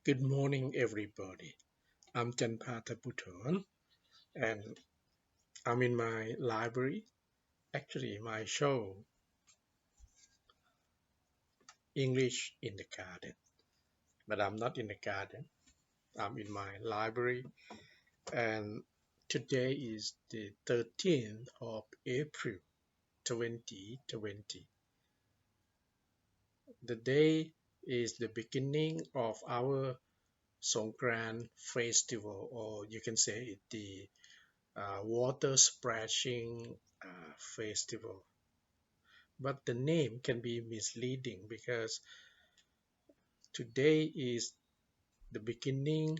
Good morning, everybody. I'm Janpha Thadphoothon, and I'm in my library. Actually, my show, English in the Garden. But I'm not in the garden. I'm in my library, and today is the 13th of April, 2020. The day is the beginning of our Songkran festival, or you can say it the water splashing festival. But the name can be misleading because today is the beginning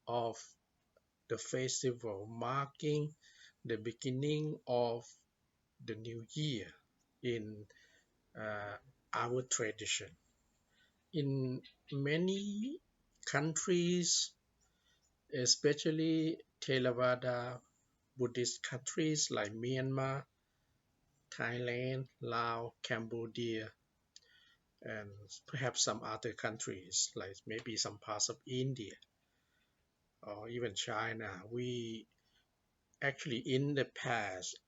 of the festival, marking the beginning of the new year in uh, our tradition. In many countries, especially Theravada Buddhist countries like Myanmar, Thailand, Laos, Cambodia, and perhaps some other countries, like maybe some parts of India or even China. We actually, in the past,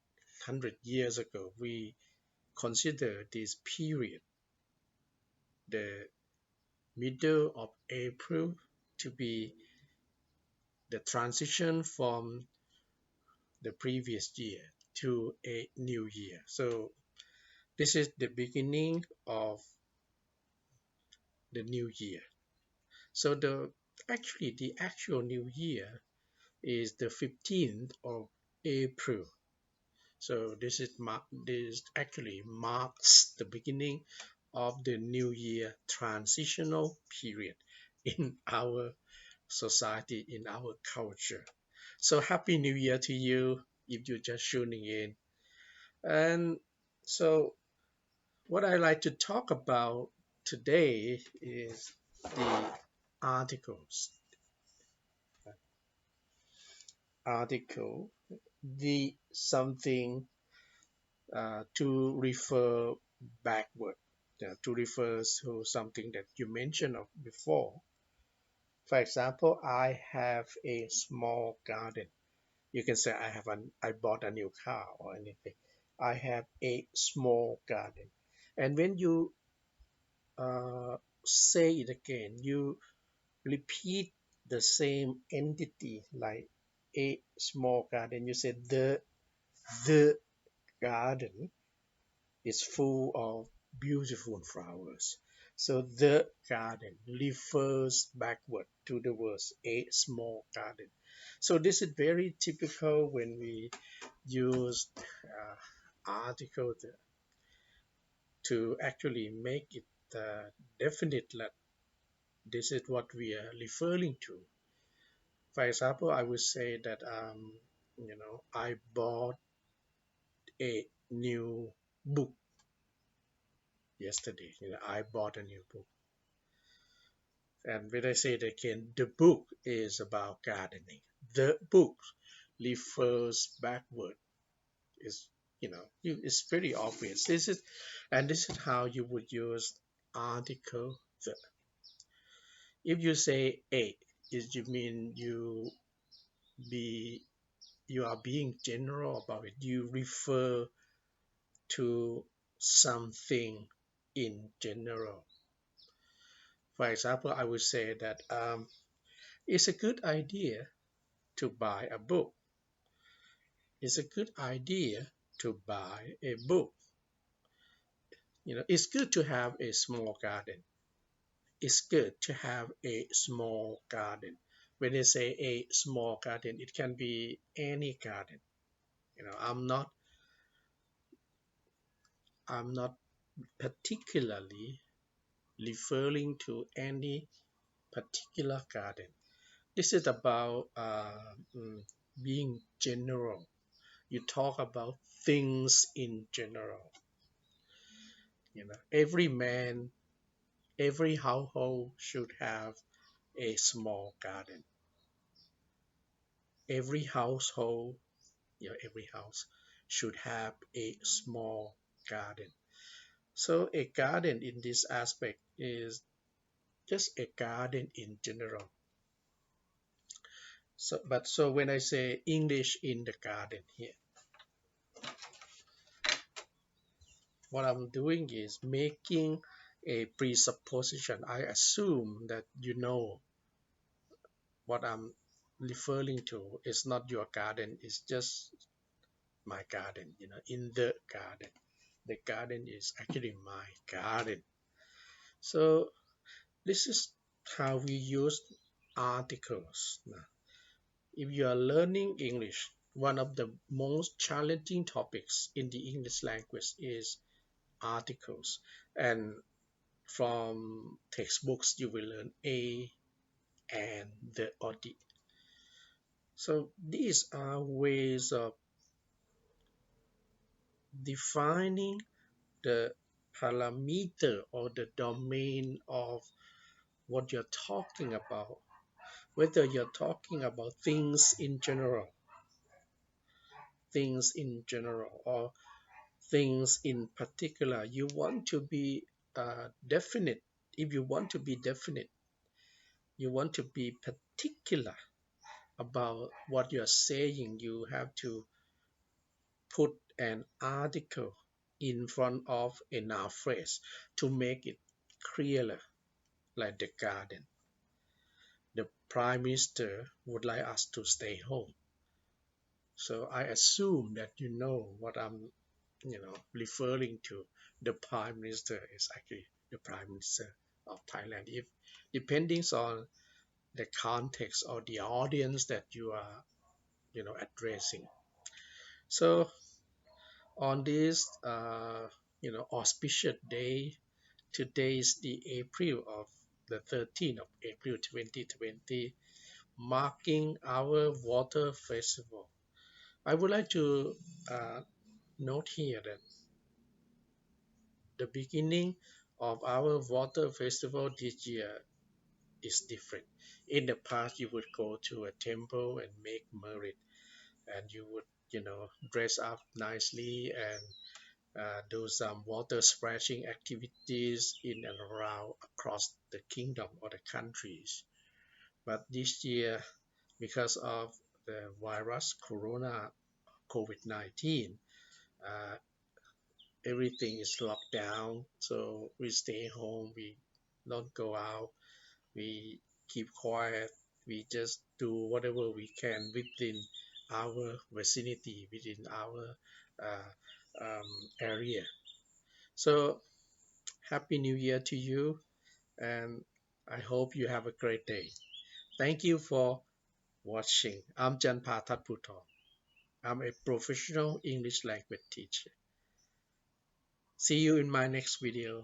100 years ago, we consider this period, the middle of April, to be the transition from the previous year to a new year. So this is the beginning of the new year. So the actual new year is the 15th of April. So this actually marks the beginning of the new year transitional period in our society, in our culture. So happy new year to you if you're just tuning in. And so what I like to talk about today is the articles. Article, the something to refer backward, to refer to something that you mentioned of before. For example, I have a small garden. You can say I bought a new car or anything. I have a small garden. And when you uh, say it again, you repeat the same entity like a small garden. You say the garden is full of beautiful flowers. So the garden refers backward to the words a small garden. So this is very typical when we use article to actually make it definite that this is what we are referring to. For example, I would say that I bought a new book yesterday. I bought a new book. And when I say it again, the book is about gardening. The book refers backward. Is it's pretty obvious. This is how you would use article the. If you say a, is you mean be you are being general about it. You refer to something in general. For example, I would say that it's a good idea to buy a book. It's a good idea to buy a book. It's good to have a small garden. It's good to have a small garden. When they say a small garden, it can be any garden. I'm not particularly referring to any particular garden. This is about being general. You talk about things in general. Every man, every household should have a small garden. Every household, every house should have a small garden. So a garden in this aspect is just a garden in general. So when I say English in the garden here, what I'm doing is making a presupposition. I assume that you know what I'm referring to. It's not your garden, it's just my garden, in the garden. The garden is actually my garden. So this is how we use articles. Now, if you are learning English, one of the most challenging topics in the English language is articles. And from textbooks, you will learn a, and, the, or the. So these are ways of defining the parameter or the domain of what you're talking about, whether you're talking about things in general, or things in particular. You want to be definite. If you want to be definite, you want to be particular about what you're saying, you have to put an article in front of a noun phrase to make it clearer, like the garden. The prime minister would like us to stay home. So I assume that you know what I'm, referring to. The prime minister is actually the prime minister of Thailand. If depending on the context or the audience that you are, addressing. So on this, auspicious day, today is the 13th of April 2020, marking our water festival. I would like to note here that the beginning of our water festival this year is different. In the past, you would go to a temple and make merit, and you would, dress up nicely and do some water splashing activities in and around across the kingdom or the countries. But this year, because of the virus corona COVID-19, uh, everything is locked down. So we stay home, we don't go out, we keep quiet, we just do whatever we can within our vicinity, within our area. So Happy New Year to you, and I hope you have a great day. Thank you for watching. I'm Janpha Thadphoothon. I'm a professional English language teacher. See you in my next video.